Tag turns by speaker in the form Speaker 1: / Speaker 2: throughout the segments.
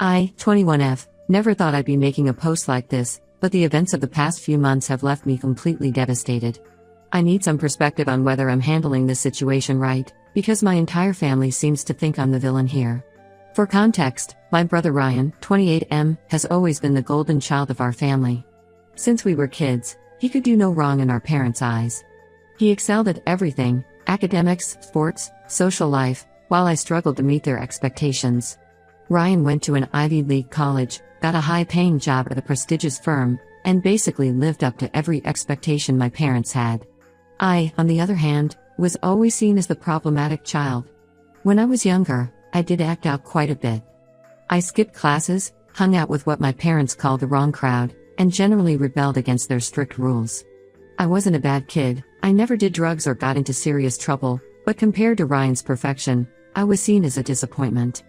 Speaker 1: I, 21F, never thought I'd be making a post like this, but the events of the past few months have left me completely devastated. I need some perspective on whether I'm handling this situation right, because my entire family seems to think I'm the villain here. For context, my brother Ryan, 28M, has always been the golden child of our family. Since we were kids, he could do no wrong in our parents' eyes. He excelled at everything: academics, sports, social life, while I struggled to meet their expectations. Ryan went to an Ivy League college, got a high-paying job at a prestigious firm, and basically lived up to every expectation my parents had. I, on the other hand, was always seen as the problematic child. When I was younger, I did act out quite a bit. I skipped classes, hung out with what my parents called the wrong crowd, and generally rebelled against their strict rules. I wasn't a bad kid, I never did drugs or got into serious trouble, but compared to Ryan's perfection, I was seen as a disappointment.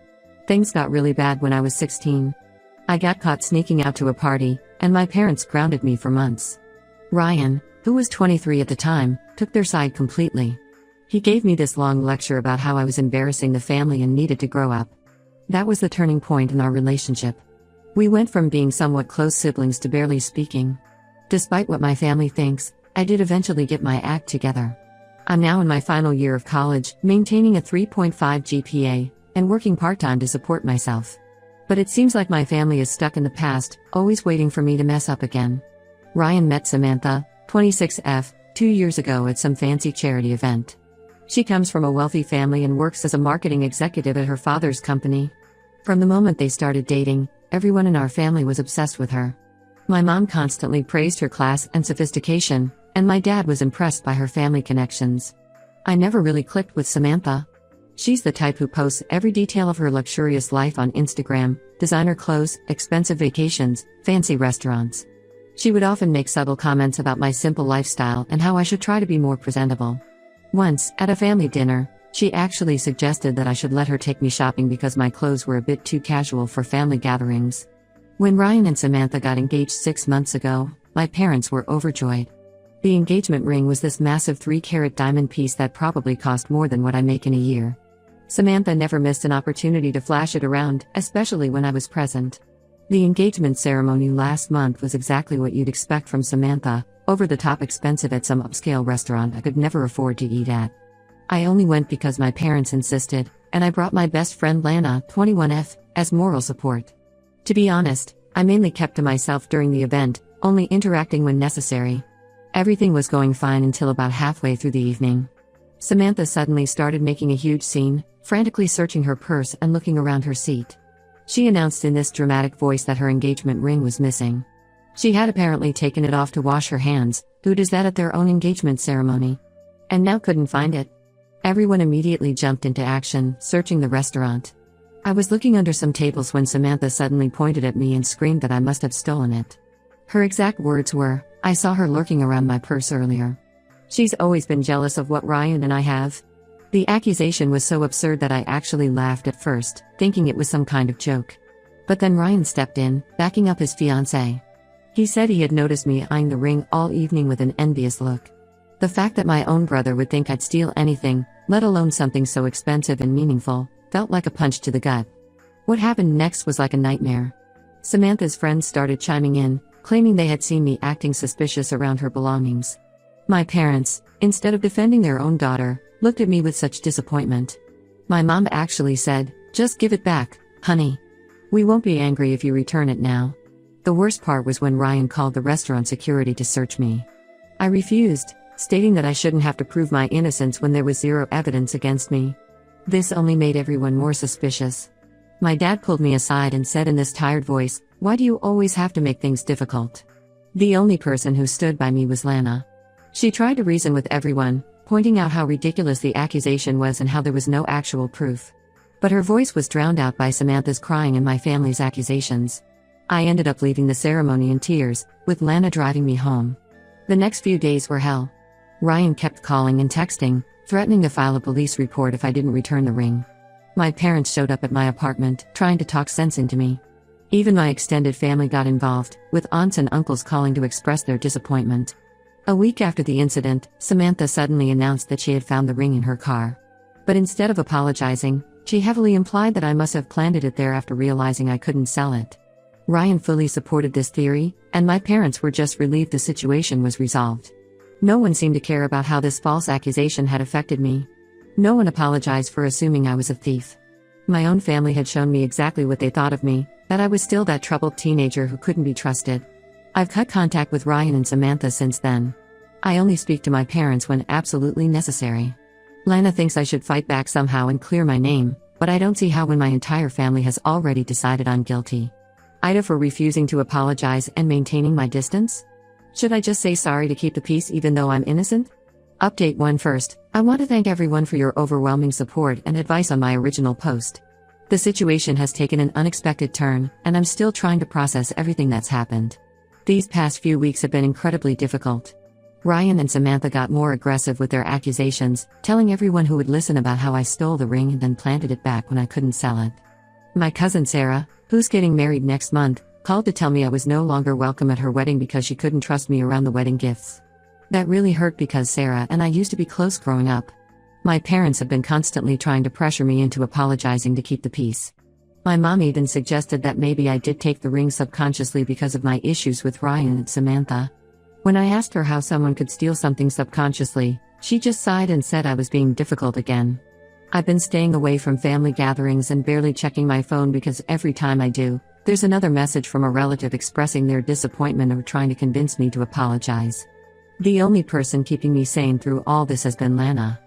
Speaker 1: Things got really bad when I was 16. I got caught sneaking out to a party, and my parents grounded me for months. Ryan, who was 23 at the time, took their side completely. He gave me this long lecture about how I was embarrassing the family and needed to grow up. That was the turning point in our relationship. We went from being somewhat close siblings to barely speaking. Despite what my family thinks, I did eventually get my act together. I'm now in my final year of college, maintaining a 3.5 GPA, and working part-time to support myself. But it seems like my family is stuck in the past, always waiting for me to mess up again. Ryan met Samantha, 26F, 2 years ago at some fancy charity event. She comes from a wealthy family and works as a marketing executive at her father's company. From the moment they started dating, everyone in our family was obsessed with her. My mom constantly praised her class and sophistication, and my dad was impressed by her family connections. I never really clicked with Samantha. She's the type who posts every detail of her luxurious life on Instagram: designer clothes, expensive vacations, fancy restaurants. She would often make subtle comments about my simple lifestyle and how I should try to be more presentable. Once, at a family dinner, she actually suggested that I should let her take me shopping because my clothes were a bit too casual for family gatherings. When Ryan and Samantha got engaged 6 months ago, my parents were overjoyed. The engagement ring was this massive 3-carat diamond piece that probably cost more than what I make in a year. Samantha never missed an opportunity to flash it around, especially when I was present. The engagement ceremony last month was exactly what you'd expect from Samantha: over-the-top expensive at some upscale restaurant I could never afford to eat at. I only went because my parents insisted, and I brought my best friend Lana, 21F, as moral support. To be honest, I mainly kept to myself during the event, only interacting when necessary. Everything was going fine until about halfway through the evening. Samantha suddenly started making a huge scene, frantically searching her purse and looking around her seat. She announced in this dramatic voice that her engagement ring was missing. She had apparently taken it off to wash her hands. Who does that at their own engagement ceremony? And now couldn't find it. Everyone immediately jumped into action, searching the restaurant. I was looking under some tables when Samantha suddenly pointed at me and screamed that I must have stolen it. Her exact words were, "I saw her lurking around my purse earlier." She's always been jealous of what Ryan and I have. The accusation was so absurd that I actually laughed at first, thinking it was some kind of joke. But then Ryan stepped in, backing up his fiancée. He said he had noticed me eyeing the ring all evening with an envious look. The fact that my own brother would think I'd steal anything, let alone something so expensive and meaningful, felt like a punch to the gut. What happened next was like a nightmare. Samantha's friends started chiming in, claiming they had seen me acting suspicious around her belongings. My parents, instead of defending their own daughter, looked at me with such disappointment. My mom actually said, "Just give it back, honey. We won't be angry if you return it now." The worst part was when Ryan called the restaurant security to search me. I refused, stating that I shouldn't have to prove my innocence when there was zero evidence against me. This only made everyone more suspicious. My dad pulled me aside and said in this tired voice, "Why do you always have to make things difficult?" The only person who stood by me was Lana. She tried to reason with everyone, pointing out how ridiculous the accusation was and how there was no actual proof. But her voice was drowned out by Samantha's crying and my family's accusations. I ended up leaving the ceremony in tears, with Lana driving me home. The next few days were hell. Ryan kept calling and texting, threatening to file a police report if I didn't return the ring. My parents showed up at my apartment, trying to talk sense into me. Even my extended family got involved, with aunts and uncles calling to express their disappointment. A week after the incident, Samantha suddenly announced that she had found the ring in her car. But instead of apologizing, She heavily implied that I must have planted it there after realizing I couldn't sell it. Ryan fully supported this theory, and my parents were just relieved the situation was resolved. No one seemed to care about how this false accusation had affected me. No one apologized for assuming I was a thief. My own family had shown me exactly what they thought of me, that I was still that troubled teenager who couldn't be trusted. I've cut contact with Ryan and Samantha since then. I only speak to my parents when absolutely necessary. Lana thinks I should fight back somehow and clear my name, but I don't see how when my entire family has already decided I'm guilty. Ida for refusing to apologize and maintaining my distance? Should I just say sorry to keep the peace even though I'm innocent? Update 1 first, I want to thank everyone for your overwhelming support and advice on my original post. The situation has taken an unexpected turn, and I'm still trying to process everything that's happened. These past few weeks have been incredibly difficult. Ryan and Samantha got more aggressive with their accusations, telling everyone who would listen about how I stole the ring and then planted it back when I couldn't sell it. My cousin Sarah, who's getting married next month, called to tell me I was no longer welcome at her wedding because she couldn't trust me around the wedding gifts. That really hurt because Sarah and I used to be close growing up. My parents have been constantly trying to pressure me into apologizing to keep the peace. My mom even suggested that maybe I did take the ring subconsciously because of my issues with Ryan and Samantha. When I asked her how someone could steal something subconsciously, she just sighed and said I was being difficult again. I've been staying away from family gatherings and barely checking my phone because every time I do, there's another message from a relative expressing their disappointment or trying to convince me to apologize. The only person keeping me sane through all this has been Lana.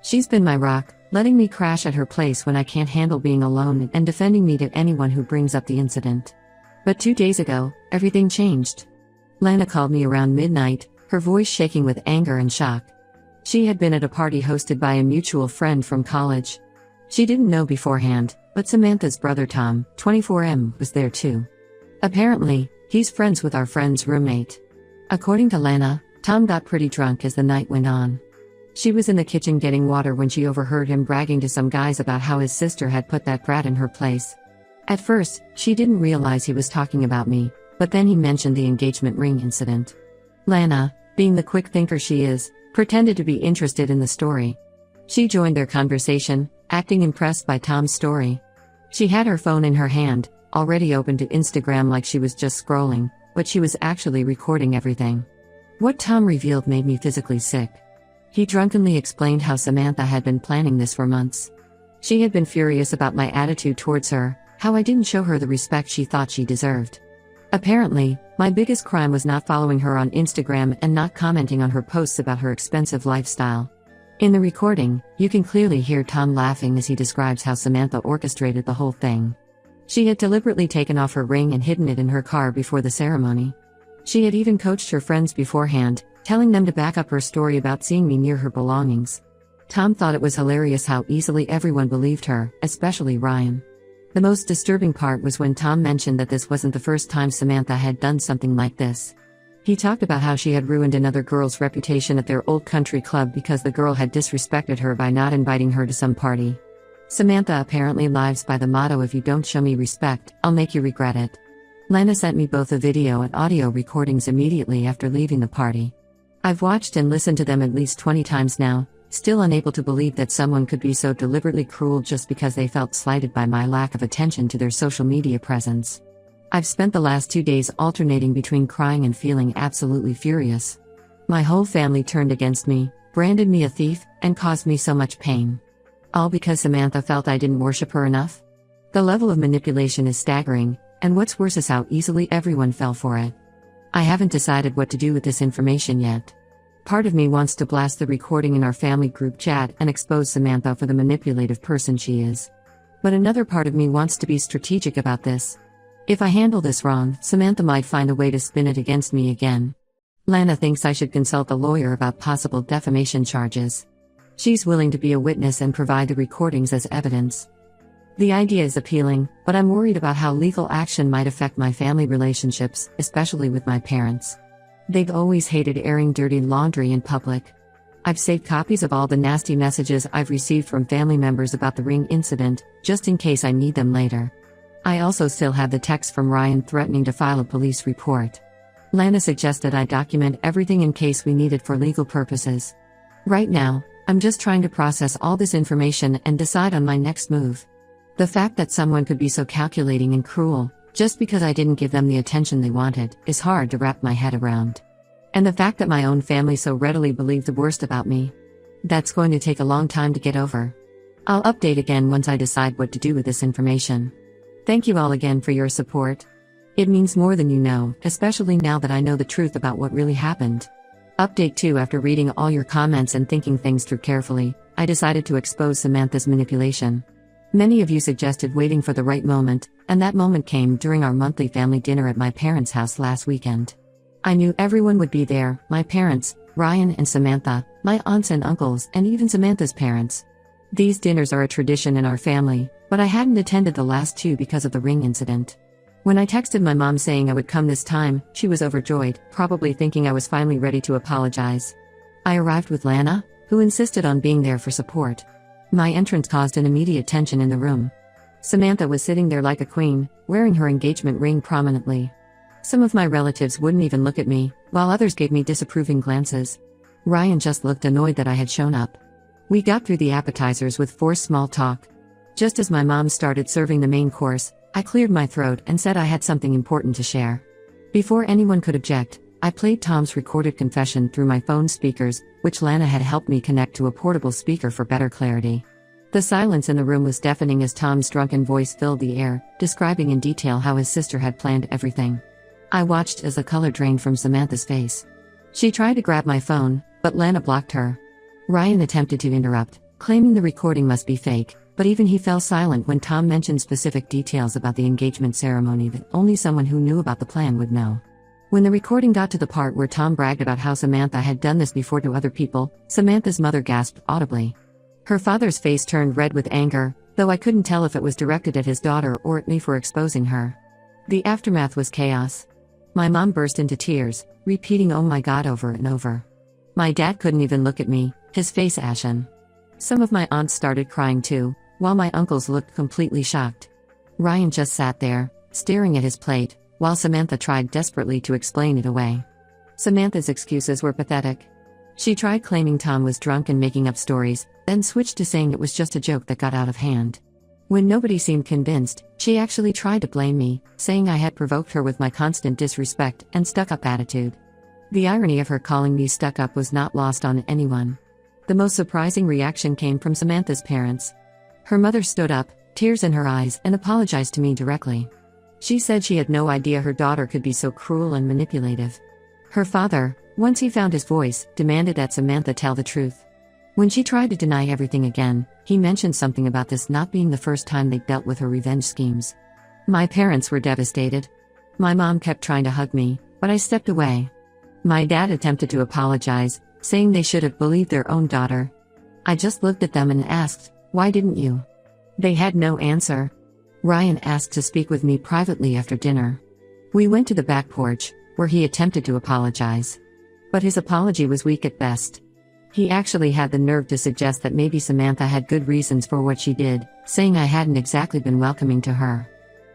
Speaker 1: She's been my rock, letting me crash at her place when I can't handle being alone and defending me to anyone who brings up the incident. But 2 days ago, everything changed. Lana called me around midnight, her voice shaking with anger and shock. She had been at a party hosted by a mutual friend from college. She didn't know beforehand, but Samantha's brother Tom, 24M, was there too. Apparently, he's friends with our friend's roommate. According to Lana, Tom got pretty drunk as the night went on. She was in the kitchen getting water when she overheard him bragging to some guys about how his sister had put that brat in her place. At first, she didn't realize he was talking about me, but then he mentioned the engagement ring incident. Lana, being the quick thinker she is, pretended to be interested in the story. She joined their conversation, acting impressed by Tom's story. She had her phone in her hand, already open to Instagram like she was just scrolling, but she was actually recording everything. What Tom revealed made me physically sick. He drunkenly explained how Samantha had been planning this for months. She had been furious about my attitude towards her, how I didn't show her the respect she thought she deserved. Apparently, my biggest crime was not following her on Instagram and not commenting on her posts about her expensive lifestyle. In the recording, you can clearly hear Tom laughing as he describes how Samantha orchestrated the whole thing. She had deliberately taken off her ring and hidden it in her car before the ceremony. She had even coached her friends beforehand, telling them to back up her story about seeing me near her belongings. Tom thought it was hilarious how easily everyone believed her, especially Ryan. The most disturbing part was when Tom mentioned that this wasn't the first time Samantha had done something like this. He talked about how she had ruined another girl's reputation at their old country club because the girl had disrespected her by not inviting her to some party. Samantha apparently lives by the motto, if you don't show me respect, I'll make you regret it. Lana sent me both the video and audio recordings immediately after leaving the party. I've watched and listened to them at least 20 times now, still unable to believe that someone could be so deliberately cruel just because they felt slighted by my lack of attention to their social media presence. I've spent the last 2 days alternating between crying and feeling absolutely furious. My whole family turned against me, branded me a thief, and caused me so much pain. All because Samantha felt I didn't worship her enough? The level of manipulation is staggering, and what's worse is how easily everyone fell for it. I haven't decided what to do with this information yet. Part of me wants to blast the recording in our family group chat and expose Samantha for the manipulative person she is. But another part of me wants to be strategic about this. If I handle this wrong, Samantha might find a way to spin it against me again. Lana thinks I should consult a lawyer about possible defamation charges. She's willing to be a witness and provide the recordings as evidence. The idea is appealing, but I'm worried about how legal action might affect my family relationships, especially with my parents. They've always hated airing dirty laundry in public. I've saved copies of all the nasty messages I've received from family members about the ring incident, just in case I need them later. I also still have the text from Ryan threatening to file a police report. Lana suggested I document everything in case we need it for legal purposes. Right now, I'm just trying to process all this information and decide on my next move. The fact that someone could be so calculating and cruel, just because I didn't give them the attention they wanted, is hard to wrap my head around. And the fact that my own family so readily believed the worst about me. That's going to take a long time to get over. I'll update again once I decide what to do with this information. Thank you all again for your support. It means more than you know, especially now that I know the truth about what really happened. Update 2. After reading all your comments and thinking things through carefully, I decided to expose Samantha's manipulation. Many of you suggested waiting for the right moment, and that moment came during our monthly family dinner at my parents' house last weekend. I knew everyone would be there, my parents, Ryan and Samantha, my aunts and uncles, and even Samantha's parents. These dinners are a tradition in our family, but I hadn't attended the last 2 because of the ring incident. When I texted my mom saying I would come this time, she was overjoyed, probably thinking I was finally ready to apologize. I arrived with Lana, who insisted on being there for support. My entrance caused an immediate tension in the room. Samantha was sitting there like a queen, wearing her engagement ring prominently. Some of my relatives wouldn't even look at me, while others gave me disapproving glances. Ryan just looked annoyed that I had shown up. We got through the appetizers with forced small talk. Just as my mom started serving the main course, I cleared my throat and said I had something important to share. Before anyone could object, I played Tom's recorded confession through my phone speakers, which Lana had helped me connect to a portable speaker for better clarity. The silence in the room was deafening as Tom's drunken voice filled the air, describing in detail how his sister had planned everything. I watched as the color drained from Samantha's face. She tried to grab my phone, but Lana blocked her. Ryan attempted to interrupt, claiming the recording must be fake, but even he fell silent when Tom mentioned specific details about the engagement ceremony that only someone who knew about the plan would know. When the recording got to the part where Tom bragged about how Samantha had done this before to other people, Samantha's mother gasped audibly. Her father's face turned red with anger, though I couldn't tell if it was directed at his daughter or at me for exposing her. The aftermath was chaos. My mom burst into tears, repeating "Oh my God" over and over. My dad couldn't even look at me, his face ashen. Some of my aunts started crying too, while my uncles looked completely shocked. Ryan just sat there, staring at his plate, while Samantha tried desperately to explain it away. Samantha's excuses were pathetic. She tried claiming Tom was drunk and making up stories, then switched to saying it was just a joke that got out of hand. When nobody seemed convinced, she actually tried to blame me, saying I had provoked her with my constant disrespect and stuck-up attitude. The irony of her calling me stuck-up was not lost on anyone. The most surprising reaction came from Samantha's parents. Her mother stood up, tears in her eyes, and apologized to me directly. She said she had no idea her daughter could be so cruel and manipulative. Her father, once he found his voice, demanded that Samantha tell the truth. When she tried to deny everything again, he mentioned something about this not being the first time they'd dealt with her revenge schemes. My parents were devastated. My mom kept trying to hug me, but I stepped away. My dad attempted to apologize, saying they should have believed their own daughter. I just looked at them and asked, "Why didn't you?" They had no answer. Ryan asked to speak with me privately after dinner. We went to the back porch, where he attempted to apologize. But his apology was weak at best. He actually had the nerve to suggest that maybe Samantha had good reasons for what she did, saying I hadn't exactly been welcoming to her.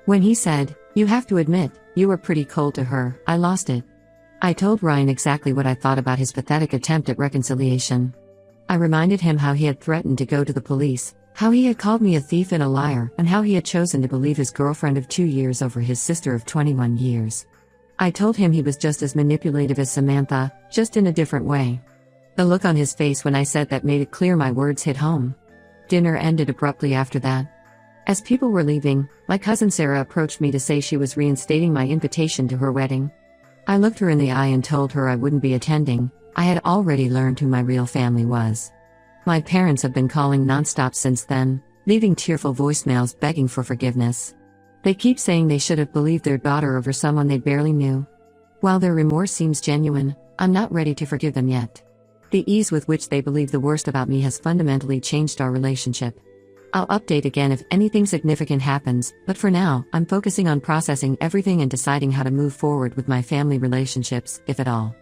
Speaker 1: When he said, "You have to admit, you were pretty cold to her," I lost it. I told Ryan exactly what I thought about his pathetic attempt at reconciliation. I reminded him how he had threatened to go to the police, how he had called me a thief and a liar, and how he had chosen to believe his girlfriend of 2 years over his sister of 21 years. I told him he was just as manipulative as Samantha, just in a different way. The look on his face when I said that made it clear my words hit home. Dinner ended abruptly after that. As people were leaving, my cousin Sarah approached me to say she was reinstating my invitation to her wedding. I looked her in the eye and told her I wouldn't be attending. I had already learned who my real family was. My parents have been calling nonstop since then, leaving tearful voicemails begging for forgiveness. They keep saying they should have believed their daughter over someone they barely knew. While their remorse seems genuine, I'm not ready to forgive them yet. The ease with which they believe the worst about me has fundamentally changed our relationship. I'll update again if anything significant happens, but for now, I'm focusing on processing everything and deciding how to move forward with my family relationships, if at all.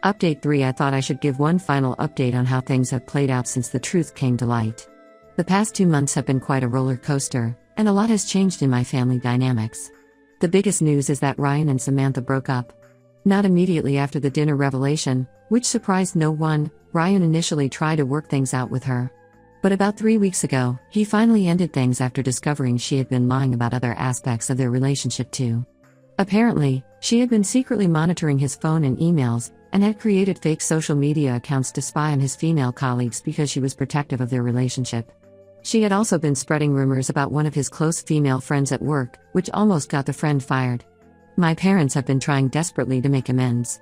Speaker 1: Update 3. I thought I should give one final update on how things have played out since the truth came to light. The past 2 months have been quite a roller coaster, and a lot has changed in my family dynamics. The biggest news is that Ryan and Samantha broke up. Not immediately after the dinner revelation, which surprised no one. Ryan initially tried to work things out with her. But about 3 weeks ago, he finally ended things after discovering she had been lying about other aspects of their relationship too. Apparently, she had been secretly monitoring his phone and emails, and had created fake social media accounts to spy on his female colleagues because she was protective of their relationship. She had also been spreading rumors about one of his close female friends at work, which almost got the friend fired. My parents have been trying desperately to make amends.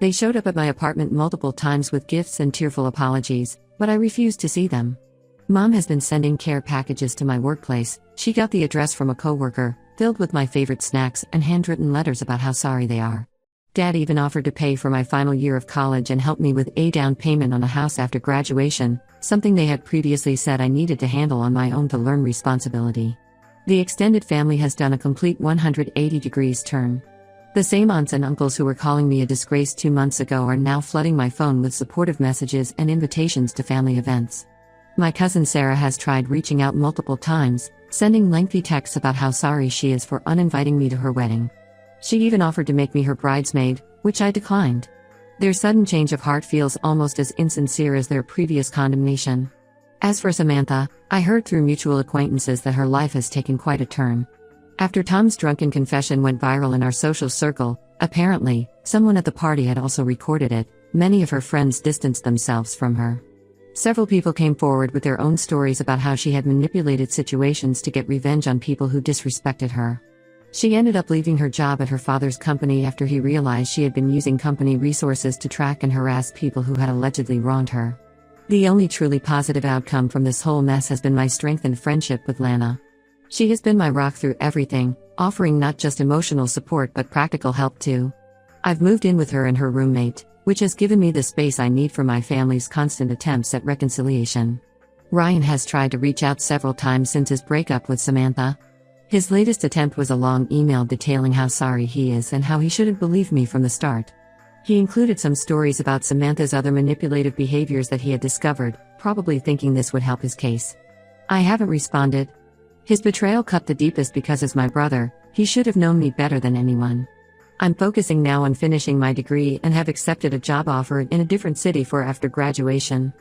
Speaker 1: They showed up at my apartment multiple times with gifts and tearful apologies, but I refused to see them. Mom has been sending care packages to my workplace. She got the address from a coworker, filled with my favorite snacks and handwritten letters about how sorry they are. Dad even offered to pay for my final year of college and help me with a down payment on a house after graduation, something they had previously said I needed to handle on my own to learn responsibility. The extended family has done a complete 180 degrees turn. The same aunts and uncles who were calling me a disgrace 2 months ago are now flooding my phone with supportive messages and invitations to family events. My cousin Sarah has tried reaching out multiple times, sending lengthy texts about how sorry she is for uninviting me to her wedding. She even offered to make me her bridesmaid, which I declined. Their sudden change of heart feels almost as insincere as their previous condemnation. As for Samantha, I heard through mutual acquaintances that her life has taken quite a turn. After Tom's drunken confession went viral in our social circle, apparently, someone at the party had also recorded it. Many of her friends distanced themselves from her. Several people came forward with their own stories about how she had manipulated situations to get revenge on people who disrespected her. She ended up leaving her job at her father's company after he realized she had been using company resources to track and harass people who had allegedly wronged her. The only truly positive outcome from this whole mess has been my strengthened friendship with Lana. She has been my rock through everything, offering not just emotional support but practical help too. I've moved in with her and her roommate, which has given me the space I need for my family's constant attempts at reconciliation. Ryan has tried to reach out several times since his breakup with Samantha. His latest attempt was a long email detailing how sorry he is and how he shouldn't believe me from the start. He included some stories about Samantha's other manipulative behaviors that he had discovered, probably thinking this would help his case. I haven't responded. His betrayal cut the deepest because as my brother, he should have known me better than anyone. I'm focusing now on finishing my degree and have accepted a job offer in a different city for after graduation.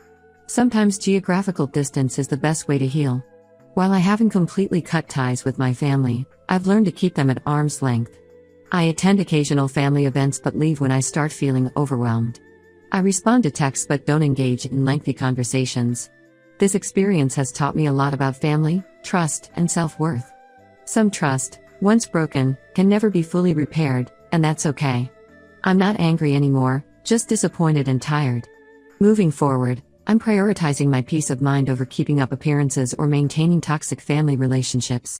Speaker 1: Sometimes geographical distance is the best way to heal. While I haven't completely cut ties with my family, I've learned to keep them at arm's length. I attend occasional family events but leave when I start feeling overwhelmed. I respond to texts but don't engage in lengthy conversations. This experience has taught me a lot about family, trust, and self-worth. Some trust, once broken, can never be fully repaired, and that's okay. I'm not angry anymore, just disappointed and tired. Moving forward, I'm prioritizing my peace of mind over keeping up appearances or maintaining toxic family relationships.